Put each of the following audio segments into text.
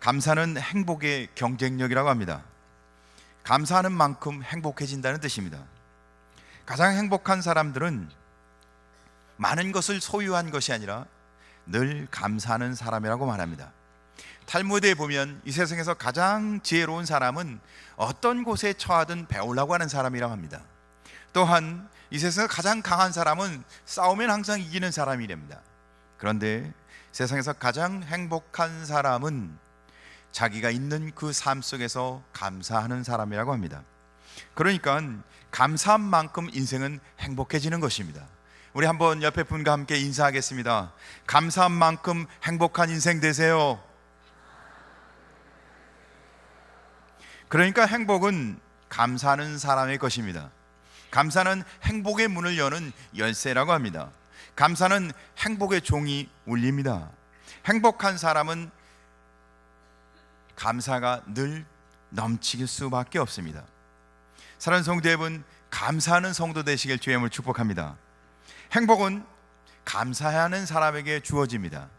감사는 행복의 경쟁력이라고 합니다. 감사하는 만큼 행복해진다는 뜻입니다. 가장 행복한 사람들은 많은 것을 소유한 것이 아니라 늘 감사하는 사람이라고 말합니다. 탈무드에 보면 이 세상에서 가장 지혜로운 사람은 어떤 곳에 처하든 배우려고 하는 사람이라고 합니다. 또한 이 세상에서 가장 강한 사람은 싸우면 항상 이기는 사람이랍니다. 그런데 세상에서 가장 행복한 사람은 자기가 있는 그 삶 속에서 감사하는 사람이라고 합니다. 그러니까 감사한 만큼 인생은 행복해지는 것입니다. 우리 한번 옆에 분과 함께 인사하겠습니다. 감사한 만큼 행복한 인생 되세요. 그러니까 행복은 감사하는 사람의 것입니다. 감사는 행복의 문을 여는 열쇠라고 합니다. 감사는 행복의 종이 울립니다. 행복한 사람은 감사가 늘 넘칠 수밖에 없습니다. 사랑하는 성도 여러분, 감사하는 성도 되시길 주의 이름으로 축복합니다. 행복은 감사하는 사람에게 주어집니다.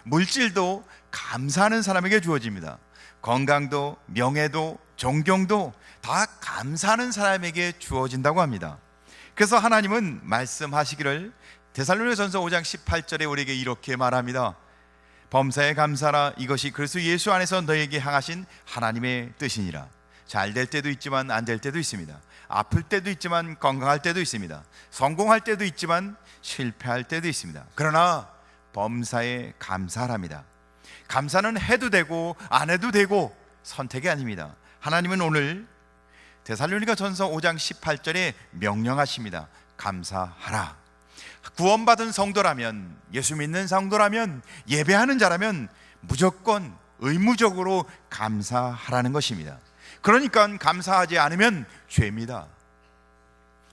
물질도 감사하는 사람에게 주어집니다. 건강도, 명예도, 존경도 다 감사하는 사람에게 주어진다고 합니다. 그래서 하나님은 말씀하시기를 데살로니가전서 5장 18절에 우리에게 이렇게 말합니다. 범사에 감사라, 이것이 그리스도 예수 안에서 너에게 향하신 하나님의 뜻이니라. 잘 될 때도 있지만 안 될 때도 있습니다. 아플 때도 있지만 건강할 때도 있습니다. 성공할 때도 있지만 실패할 때도 있습니다. 그러나 범사에 감사합니다. 감사는 해도 되고 안 해도 되고 선택이 아닙니다. 하나님은 오늘 데살로니가전서 5장 18절에 명령하십니다. 감사하라. 구원받은 성도라면, 예수 믿는 성도라면, 예배하는 자라면 무조건 의무적으로 감사하라는 것입니다. 그러니까 감사하지 않으면 죄입니다.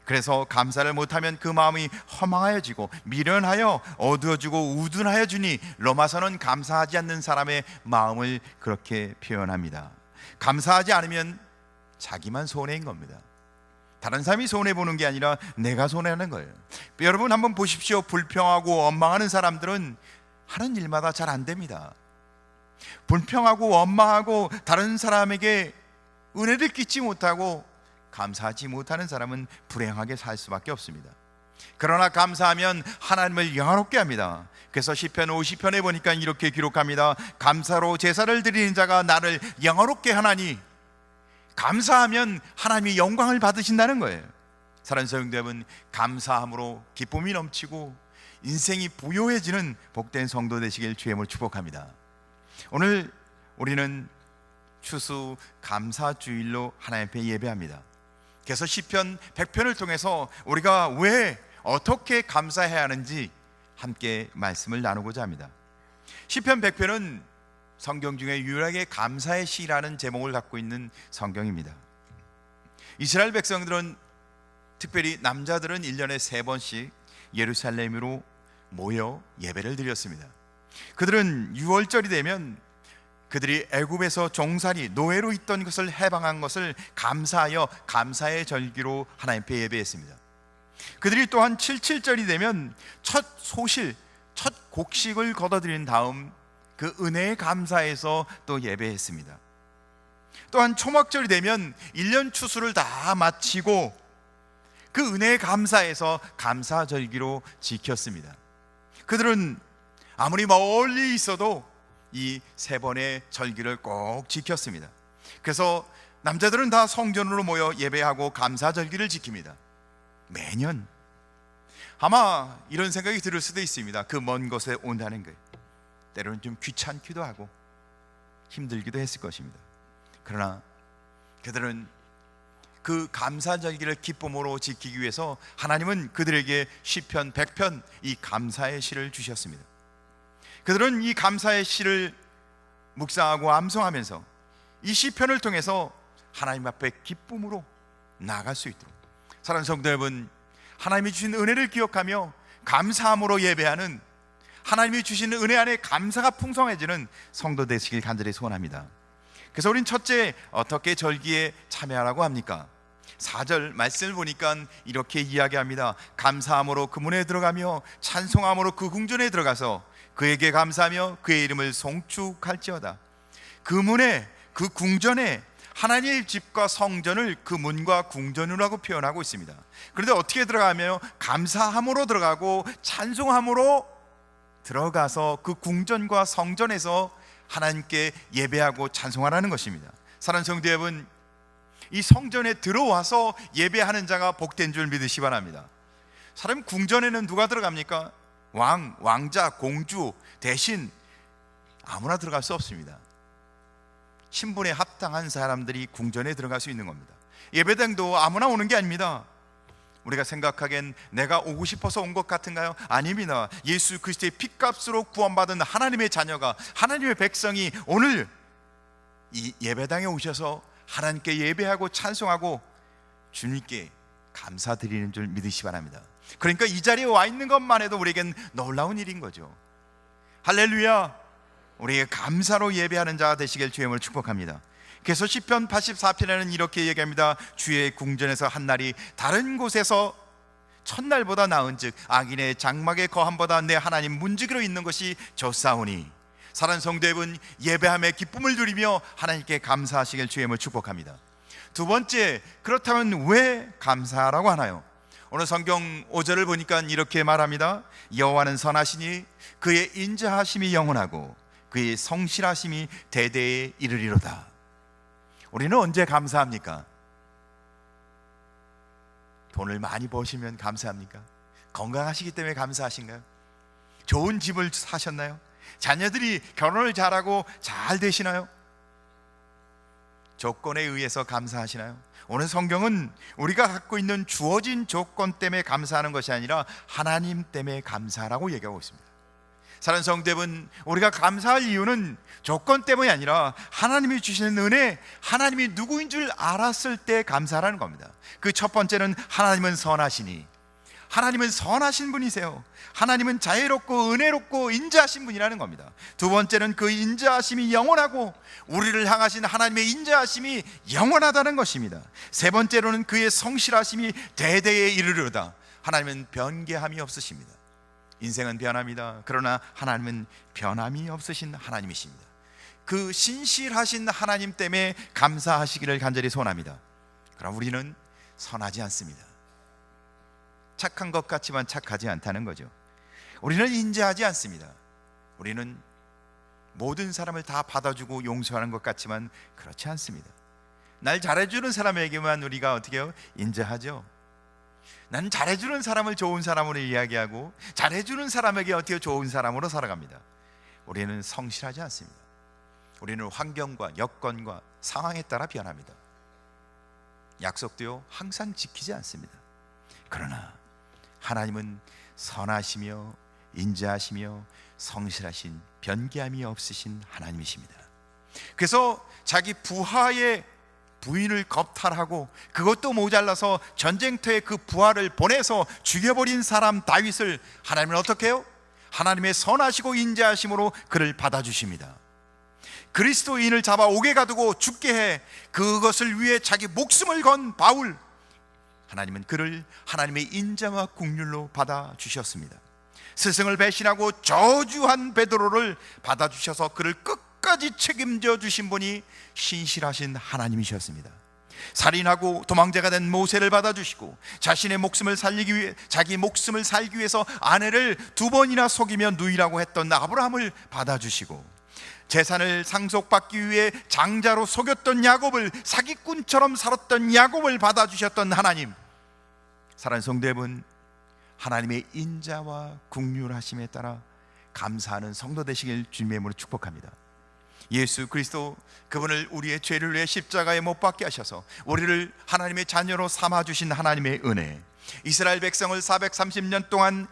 그래서 감사를 못하면 그 마음이 허망하여지고 미련하여 어두워지고 우둔하여 주니 로마서는 감사하지 않는 사람의 마음을 그렇게 표현합니다. 감사하지 않으면 자기만 손해인 겁니다. 다른 사람이 손해보는 게 아니라 내가 손해하는 거예요. 여러분 한번 보십시오. 불평하고 원망하는 사람들은 하는 일마다 잘 안 됩니다. 불평하고 원망하고 다른 사람에게 은혜를 끼치 못하고 감사하지 못하는 사람은 불행하게 살 수밖에 없습니다. 그러나 감사하면 하나님을 영화롭게 합니다. 그래서 시편 50편에 보니까 이렇게 기록합니다. 감사로 제사를 드리는 자가 나를 영화롭게 하나니, 감사하면 하나님이 영광을 받으신다는 거예요. 사랑하는 성도 여러분, 감사함으로 기쁨이 넘치고 인생이 부요해지는 복된 성도 되시길 주의 이름으로 축복합니다. 오늘 우리는 추수 감사주일로 하나님 앞에 예배합니다. 그래서 시편 100편을 통해서 우리가 왜 어떻게 감사해야 하는지 함께 말씀을 나누고자 합니다. 시편 100편은 성경 중에 유일하게 감사의 시라는 제목을 갖고 있는 성경입니다. 이스라엘 백성들은, 특별히 남자들은 1년에 3번씩 예루살렘으로 모여 예배를 드렸습니다. 그들은 6월절이 되면 그들이 애굽에서 종살이 노예로 있던 것을 해방한 것을 감사하여 감사의 절기로 하나님 앞에 예배했습니다. 그들이 또한 77절이 되면 첫 소실, 첫 곡식을 거둬들인 다음 그 은혜에 감사해서 또 예배했습니다. 또한 초막절이 되면 1년 추수를 다 마치고 그 은혜에 감사해서 감사절기로 지켰습니다. 그들은 아무리 멀리 있어도 이 3번의 절기를 꼭 지켰습니다. 그래서 남자들은 다 성전으로 모여 예배하고 감사절기를 지킵니다. 매년. 아마 이런 생각이 들을 수도 있습니다. 그 먼 곳에 온다는 거예요. 때로는 좀 귀찮기도 하고 힘들기도 했을 것입니다. 그러나 그들은 그 감사절기를 기쁨으로 지키기 위해서 하나님은 그들에게 시편 100편 이 감사의 시를 주셨습니다. 그들은 이 감사의 시를 묵상하고 암송하면서 이 시편을 통해서 하나님 앞에 기쁨으로 나아갈 수 있도록, 사랑하는 성도 여러분, 하나님이 주신 은혜를 기억하며 감사함으로 예배하는, 하나님이 주시는 은혜 안에 감사가 풍성해지는 성도 되시길 간절히 소원합니다. 그래서 우린 첫째, 어떻게 절기에 참여하라고 합니까? 4절 말씀을 보니까 이렇게 이야기합니다. 감사함으로 그 문에 들어가며 찬송함으로 그 궁전에 들어가서 그에게 감사하며 그의 이름을 송축할지어다. 그 문에, 그 궁전에 하나님의 집과 성전을 그 문과 궁전이라고 표현하고 있습니다. 그런데 어떻게 들어가면 감사함으로 들어가고 찬송함으로 들어가서 그 궁전과 성전에서 하나님께 예배하고 찬송하라는 것입니다. 사랑하는 성도 여러분, 이 성전에 들어와서 예배하는 자가 복된 줄 믿으시 바랍니다. 사람 궁전에는 누가 들어갑니까? 왕, 왕자, 공주, 대신 아무나 들어갈 수 없습니다. 신분에 합당한 사람들이 궁전에 들어갈 수 있는 겁니다. 예배당도 아무나 오는 게 아닙니다. 우리가 생각하기엔 내가 오고 싶어서 온 것 같은가요? 아닙니다. 예수 그리스도의 핏값으로 구원받은 하나님의 자녀가, 하나님의 백성이 오늘 이 예배당에 오셔서 하나님께 예배하고 찬송하고 주님께 감사드리는 줄 믿으시 바랍니다. 그러니까 이 자리에 와 있는 것만 해도 우리에겐 놀라운 일인 거죠. 할렐루야. 우리에게 감사로 예배하는 자가 되시길 주의 이름으로 축복합니다. 그래서 시편 84편에는 이렇게 얘기합니다. 주의 궁전에서 한날이 다른 곳에서 첫날보다 나은즉 악인의 장막의 거함보다 내 하나님 문지기로 있는 것이 좋사오니. 사랑하는 성도 여러분, 예배함에 기쁨을 누리며 하나님께 감사하시길 주의 이름으로 축복합니다. 두 번째, 그렇다면 왜 감사라고 하나요? 오늘 성경 5절을 보니까 이렇게 말합니다. 여호와는 선하시니 그의 인자하심이 영원하고 그의 성실하심이 대대에 이르리로다. 우리는 언제 감사합니까? 돈을 많이 버시면 감사합니까? 건강하시기 때문에 감사하신가요? 좋은 집을 사셨나요? 자녀들이 결혼을 잘하고 잘 되시나요? 조건에 의해서 감사하시나요? 오늘 성경은 우리가 갖고 있는 주어진 조건 때문에 감사하는 것이 아니라 하나님 때문에 감사라고 얘기하고 있습니다. 사랑하는 성도 여러분, 우리가 감사할 이유는 조건 때문이 아니라 하나님이 주시는 은혜, 하나님이 누구인 줄 알았을 때 감사라는 겁니다. 그 첫 번째는 하나님은 선하시니. 하나님은 선하신 분이세요. 하나님은 자애롭고 은혜롭고 인자하신 분이라는 겁니다. 두 번째는 그 인자하심이 영원하고 우리를 향하신 하나님의 인자하심이 영원하다는 것입니다. 세 번째로는 그의 성실하심이 대대에 이르르다. 하나님은 변개함이 없으십니다. 인생은 변합니다. 그러나 하나님은 변함이 없으신 하나님이십니다. 그 신실하신 하나님 때문에 감사하시기를 간절히 소원합니다. 그러나 우리는 선하지 않습니다. 착한 것 같지만 착하지 않다는 거죠. 우리는 인자하지 않습니다. 우리는 모든 사람을 다 받아주고 용서하는 것 같지만 그렇지 않습니다. 날 잘해주는 사람에게만 우리가 어떻게 해요? 인자하죠. 나는 잘해주는 사람을 좋은 사람으로 이야기하고 잘해주는 사람에게 어떻게 좋은 사람으로 살아갑니다. 우리는 성실하지 않습니다. 우리는 환경과 여건과 상황에 따라 변합니다. 약속도요 항상 지키지 않습니다. 그러나 하나님은 선하시며 인자하시며 성실하신 변개함이 없으신 하나님이십니다. 그래서 자기 부하의 부인을 겁탈하고 그것도 모자라서 전쟁터에 그 부하를 보내서 죽여버린 사람 다윗을 하나님은 어떻게 해요? 하나님의 선하시고 인자하심으로 그를 받아주십니다. 그리스도인을 잡아 옥에 가두고 죽게 해 그것을 위해 자기 목숨을 건 바울, 하나님은 그를 하나님의 인자와 긍휼로 받아주셨습니다. 스승을 배신하고 저주한 베드로를 받아주셔서 그를 끝까지 책임져 주신 분이 신실하신 하나님이셨습니다. 살인하고 도망자가 된 모세를 받아주시고 자신의 목숨을 살리기 위해, 자기 목숨을 살기 위해서 아내를 2번이나 속이며 누이라고 했던 아브라함을 받아주시고 재산을 상속받기 위해 장자로 속였던 야곱을, 사기꾼처럼 살았던 야곱을 받아주셨던 하나님. 사랑하는 성도 여러분, 하나님의 인자와 긍휼하심에 따라 감사하는 성도 되시길 주님의 이름으로 축복합니다. 예수 그리스도, 그분을 우리의 죄를 위해 십자가에 못 박게 하셔서 우리를 하나님의 자녀로 삼아주신 하나님의 은혜, 이스라엘 백성을 430년 동안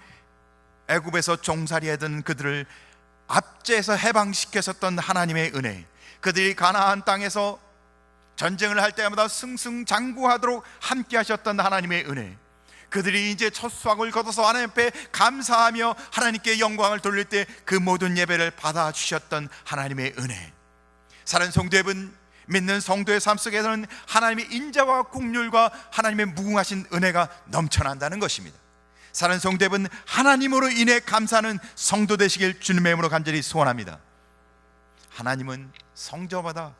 애굽에서 종살이하던 그들을 압제해서 해방시켰었던 하나님의 은혜, 그들이 가나안 땅에서 전쟁을 할 때마다 승승장구하도록 함께 하셨던 하나님의 은혜, 그들이 이제 첫 수확을 거둬서 하나님 앞에 감사하며 하나님께 영광을 돌릴 때 그 모든 예배를 받아주셨던 하나님의 은혜. 사랑하는 성도 여러분, 믿는 성도의 삶 속에서는 하나님의 인자와 긍휼과 하나님의 무궁하신 은혜가 넘쳐난다는 것입니다. 사랑하는 성도 여러분, 하나님으로 인해 감사하는 성도 되시길 주님의 이름으로 간절히 소원합니다. 하나님은 성자보다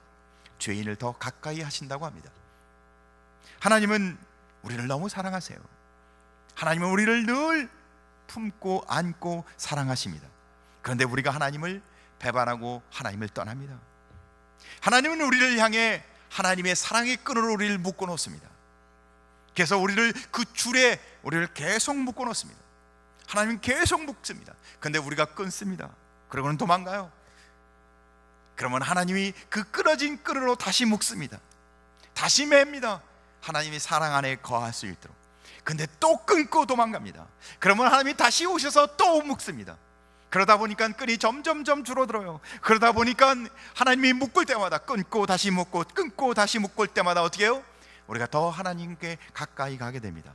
죄인을 더 가까이 하신다고 합니다. 하나님은 우리를 너무 사랑하세요. 하나님은 우리를 늘 품고 안고 사랑하십니다. 그런데 우리가 하나님을 배반하고 하나님을 떠납니다. 하나님은 우리를 향해 하나님의 사랑의 끈으로 우리를 묶어 놓습니다. 그래서 우리를 그 줄에 우리를 계속 묶어 놓습니다. 하나님은 계속 묶습니다. 그런데 우리가 끊습니다. 그러고는 도망가요. 그러면 하나님이 그 끊어진 끈으로 다시 묶습니다. 다시 맵니다. 하나님이 사랑 안에 거할 수 있도록. 근데 또 끊고 도망갑니다. 그러면 하나님이 다시 오셔서 또 묶습니다. 그러다 보니까 끈이 점점점 줄어들어요. 그러다 보니까 하나님이 묶을 때마다 끊고 다시 묶고 끊고 다시 묶을 때마다 어떻게 해요? 우리가 더 하나님께 가까이 가게 됩니다.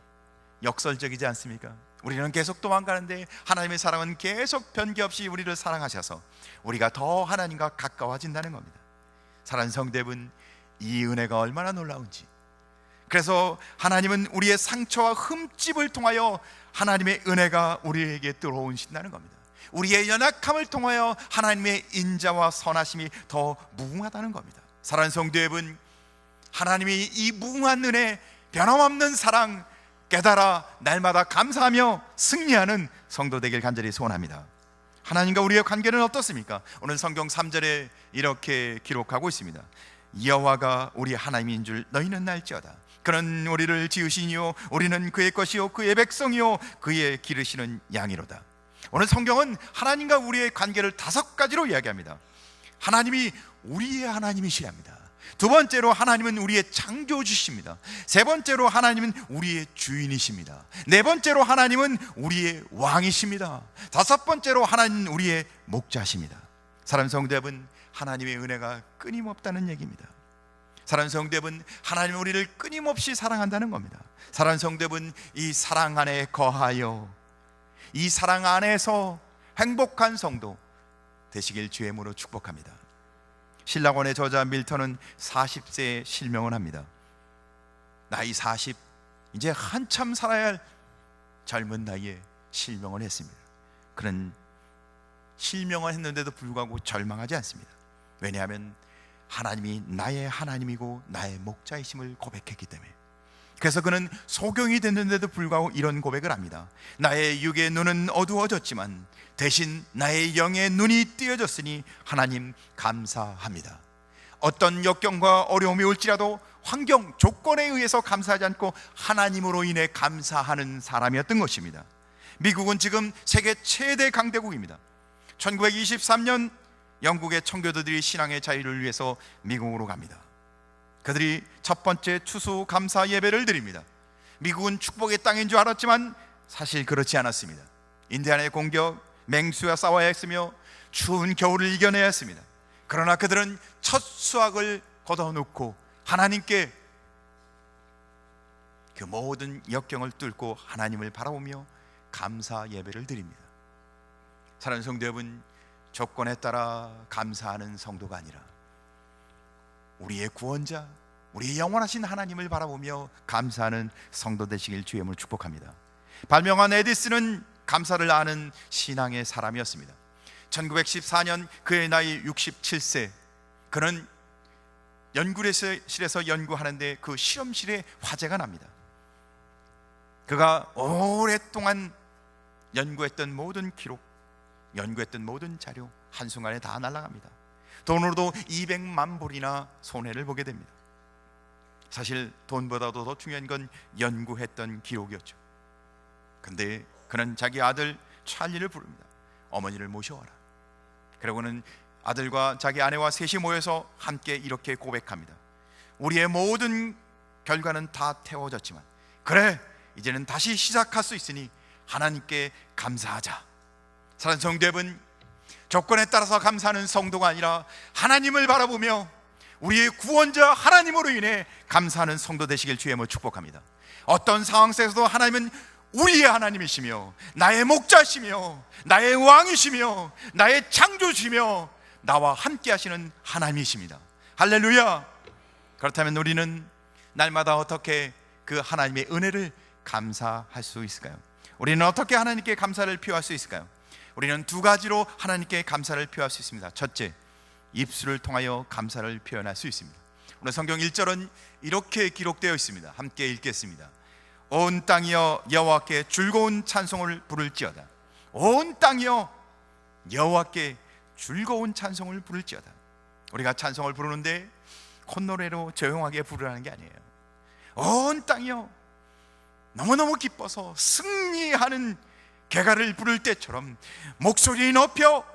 역설적이지 않습니까? 우리는 계속 도망가는데 하나님의 사랑은 계속 변기 없이 우리를 사랑하셔서 우리가 더 하나님과 가까워진다는 겁니다. 사랑하는 성도 여러분, 이 은혜가 얼마나 놀라운지. 그래서 하나님은 우리의 상처와 흠집을 통하여 하나님의 은혜가 우리에게 들어오신다는 겁니다. 우리의 연약함을 통하여 하나님의 인자와 선하심이 더 무궁하다는 겁니다. 사랑하는 성도 여러분, 하나님이 이 무궁한 은혜, 변함없는 사랑 깨달아 날마다 감사하며 승리하는 성도 되길 간절히 소원합니다. 하나님과 우리의 관계는 어떻습니까? 오늘 성경 3절에 이렇게 기록하고 있습니다. 여호와가 우리 하나님인 줄 너희는 알지어다. 그는 우리를 지으시니요 우리는 그의 것이요 그의 백성이요 그의 기르시는 양이로다. 오늘 성경은 하나님과 우리의 관계를 5가지로 이야기합니다. 하나님이 우리의 하나님이시랍니다. 두 번째로 하나님은 우리의 창조주십니다. 세 번째로 하나님은 우리의 주인이십니다. 네 번째로 하나님은 우리의 왕이십니다. 다섯 번째로 하나님은 우리의 목자십니다. 사랑하는 성도 여러분, 하나님의 은혜가 끊임없다는 얘기입니다. 사랑하는 성도 여러분, 하나님은 우리를 끊임없이 사랑한다는 겁니다. 사랑하는 성도 여러분, 이 사랑 안에 거하여 이 사랑 안에서 행복한 성도 되시길 주의 이름으로 축복합니다. 신라권의 저자 밀턴은 40세에 실명을 합니다. 나이 40, 이제 한참 살아야 할 젊은 나이에 실명을 했습니다. 그는 실명을 했는데도 불구하고 절망하지 않습니다. 왜냐하면 하나님이 나의 하나님이고 나의 목자이심을 고백했기 때문에. 그래서 그는 소경이 됐는데도 불구하고 이런 고백을 합니다. 나의 육의 눈은 어두워졌지만 대신 나의 영의 눈이 띄어졌으니 하나님 감사합니다. 어떤 역경과 어려움이 올지라도 환경, 조건에 의해서 감사하지 않고 하나님으로 인해 감사하는 사람이었던 것입니다. 미국은 지금 세계 최대 강대국입니다. 1923년 영국의 청교도들이 신앙의 자유를 위해서 미국으로 갑니다. 그들이 첫 번째 추수 감사 예배를 드립니다. 미국은 축복의 땅인 줄 알았지만 사실 그렇지 않았습니다. 인디안의 공격, 맹수와 싸워야 했으며 추운 겨울을 이겨내야 했습니다. 그러나 그들은 첫 수확을 걷어놓고 하나님께 그 모든 역경을 뚫고 하나님을 바라보며 감사 예배를 드립니다. 사랑하는 성도 여러분, 조건에 따라 감사하는 성도가 아니라 우리의 구원자, 우리의 영원하신 하나님을 바라보며 감사하는 성도 되시길 주의 이름으로 축복합니다. 발명한 에디슨은 감사를 아는 신앙의 사람이었습니다. 1914년 그의 나이 67세, 그는 연구실에서 연구하는데 그 실험실에 화재가 납니다. 그가 오랫동안 연구했던 모든 기록, 연구했던 모든 자료 한순간에 다 날아갑니다. 돈으로도 200만 불이나 손해를 보게 됩니다. 사실 돈보다도 더 중요한 건 연구했던 기록이었죠. 근데 그는 자기 아들 찰리를 부릅니다. 어머니를 모셔와라. 그리고는 아들과 자기 아내와 셋이 모여서 함께 이렇게 고백합니다. 우리의 모든 결과는 다 태워졌지만 그래, 이제는 다시 시작할 수 있으니 하나님께 감사하자. 사랑하는 성도 여러분, 조건에 따라서 감사하는 성도가 아니라 하나님을 바라보며 우리의 구원자 하나님으로 인해 감사하는 성도 되시길 주의 이름으로 축복합니다. 어떤 상황 속에서도 하나님은 우리의 하나님이시며 나의 목자시며 나의 왕이시며 나의 창조주시며 나와 함께 하시는 하나님이십니다. 할렐루야. 그렇다면 우리는 날마다 어떻게 그 하나님의 은혜를 감사할 수 있을까요? 우리는 어떻게 하나님께 감사를 표할 수 있을까요? 우리는 두 가지로 하나님께 감사를 표할 수 있습니다. 첫째, 입술을 통하여 감사를 표현할 수 있습니다. 오늘 성경 1절은 이렇게 기록되어 있습니다. 함께 읽겠습니다. 온 땅이여 여호와께 즐거운 찬송을 부를지어다. 온 땅이여 여호와께 즐거운 찬송을 부를지어다. 우리가 찬송을 부르는데 콧노래로 조용하게 부르라는 게 아니에요. 온 땅이여 너무너무 기뻐서 승리하는 개가를 부를 때처럼 목소리 높여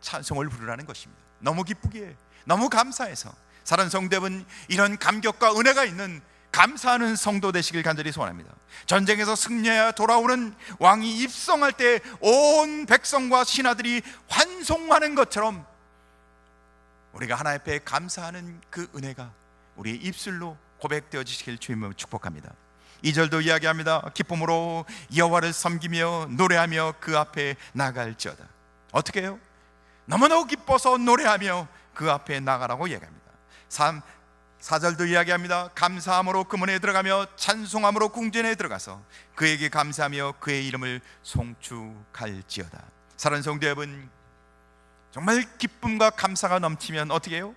찬송을 부르라는 것입니다. 너무 기쁘기에, 너무 감사해서 사랑하는 성도 여러분, 이런 감격과 은혜가 있는 감사하는 성도 되시길 간절히 소원합니다. 전쟁에서 승리하여 돌아오는 왕이 입성할 때 온 백성과 신하들이 환송하는 것처럼 우리가 하나님 앞에 감사하는 그 은혜가 우리의 입술로 고백되어지시길 주님으로 축복합니다. 2절도 이야기합니다. 기쁨으로 여호와를 섬기며 노래하며 그 앞에 나갈지어다. 어떻게 해요? 너무너무 기뻐서 노래하며 그 앞에 나가라고 이야기합니다. 4절도 이야기합니다. 감사함으로 그 문에 들어가며 찬송함으로 궁전에 들어가서 그에게 감사하며 그의 이름을 송축할지어다. 사랑하는 성도 여러분, 정말 기쁨과 감사가 넘치면 어떻게 해요?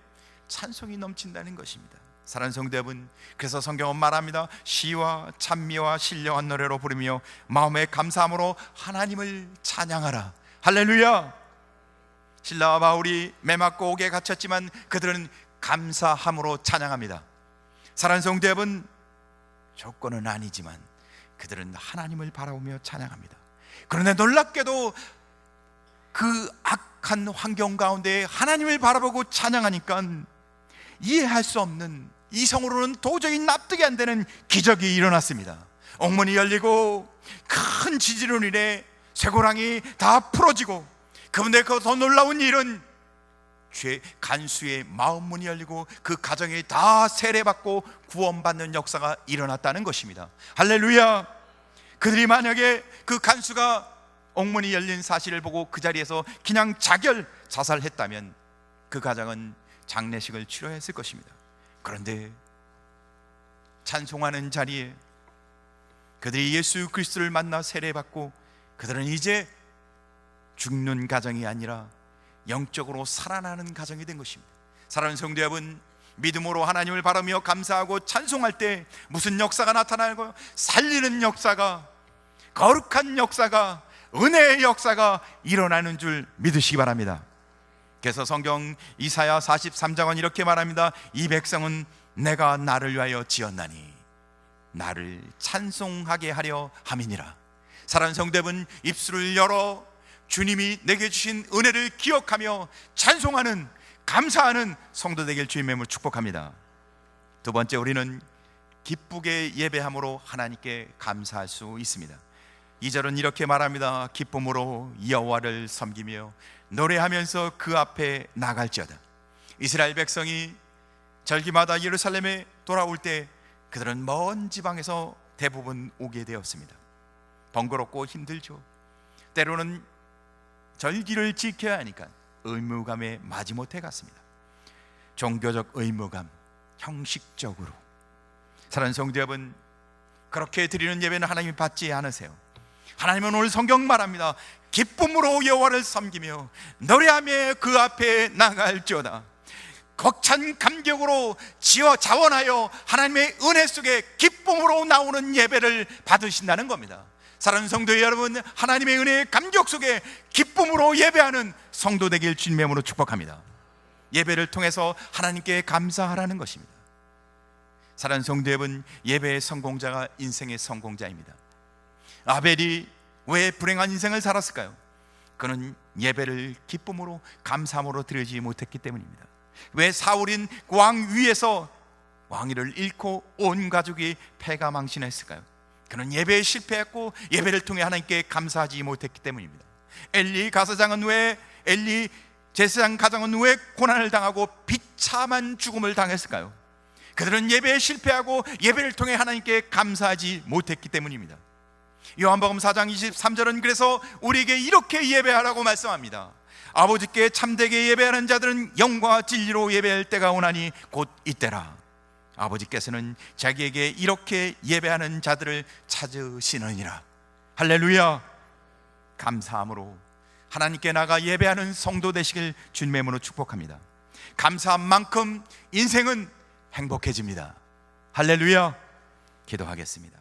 찬송이 넘친다는 것입니다. 사랑하는 성도 여러분, 그래서 성경은 말합니다. 시와 찬미와 신령한 노래로 부르며 마음에 감사함으로 하나님을 찬양하라. 할렐루야. 신라와 바울이 매맞고 옥에 갇혔지만 그들은 감사함으로 찬양합니다. 사랑하는 성도 여러분, 조건은 아니지만 그들은 하나님을 바라보며 찬양합니다. 그런데 놀랍게도 그 악한 환경 가운데 하나님을 바라보고 찬양하니까 이해할 수 없는, 이성으로는 도저히 납득이 안 되는 기적이 일어났습니다. 옥문이 열리고 큰 지진으로 인해 쇠고랑이 다 풀어지고, 그런데 더 놀라운 일은 간수의 마음문이 열리고 그 가정이 다 세례받고 구원받는 역사가 일어났다는 것입니다. 할렐루야. 그들이 만약에 그 간수가 옥문이 열린 사실을 보고 그 자리에서 그냥 자살했다면 그 가정은 장례식을 치러했을 것입니다. 그런데 찬송하는 자리에 그들이 예수 그리스도를 만나 세례받고 그들은 이제 죽는 가정이 아니라 영적으로 살아나는 가정이 된 것입니다. 사랑하는 성도 여러분, 믿음으로 하나님을 바라며 감사하고 찬송할 때 무슨 역사가 나타나고, 살리는 역사가, 거룩한 역사가, 은혜의 역사가 일어나는 줄 믿으시기 바랍니다. 그래서 성경 이사야 43장은 이렇게 말합니다. 이 백성은 내가 나를 위하여 지었나니 나를 찬송하게 하려 함이니라. 사랑하는 성도 여러분, 입술을 열어 주님이 내게 주신 은혜를 기억하며 찬송하는, 감사하는 성도 되길 주님의 이름으로 축복합니다. 두 번째, 우리는 기쁘게 예배함으로 하나님께 감사할 수 있습니다. 2절은 이렇게 말합니다. 기쁨으로 여호와를 섬기며 노래하면서 그 앞에 나갈지어다. 이스라엘 백성이 절기마다 예루살렘에 돌아올 때 그들은 먼 지방에서 대부분 오게 되었습니다. 번거롭고 힘들죠. 때로는 절기를 지켜야 하니까 의무감에 마지못해 갔습니다. 종교적 의무감, 형식적으로. 사랑하는 성도 여러분, 그렇게 드리는 예배는 하나님이 받지 않으세요. 하나님은 오늘 성경 말합니다. 기쁨으로 여호와를 섬기며 노래하며 그 앞에 나갈지어다. 벅찬 감격으로 자원하여 하나님의 은혜 속에 기쁨으로 나오는 예배를 받으신다는 겁니다. 사랑하는 성도 여러분, 하나님의 은혜의 감격 속에 기쁨으로 예배하는 성도 되길 주님의 이름으로 축복합니다. 예배를 통해서 하나님께 감사하라는 것입니다. 사랑하는 성도 여러분, 예배의 성공자가 인생의 성공자입니다. 아벨이 왜 불행한 인생을 살았을까요? 그는 예배를 기쁨으로 감사함으로 드리지 못했기 때문입니다. 왜 사울인 왕 위에서 왕위를 잃고 온 가족이 패가망신했을까요? 그는 예배에 실패했고 예배를 통해 하나님께 감사하지 못했기 때문입니다. 엘리 가사장은 왜, 엘리 제사장 가정은 왜 고난을 당하고 비참한 죽음을 당했을까요? 그들은 예배에 실패하고 예배를 통해 하나님께 감사하지 못했기 때문입니다. 요한복음 4장 23절은 그래서 우리에게 이렇게 예배하라고 말씀합니다. 아버지께 참되게 예배하는 자들은 영과 진리로 예배할 때가 오나니 곧 이때라. 아버지께서는 자기에게 이렇게 예배하는 자들을 찾으시느니라. 할렐루야. 감사함으로 하나님께 나가 예배하는 성도 되시길 주님의 이름으로 축복합니다. 감사한 만큼 인생은 행복해집니다. 할렐루야. 기도하겠습니다.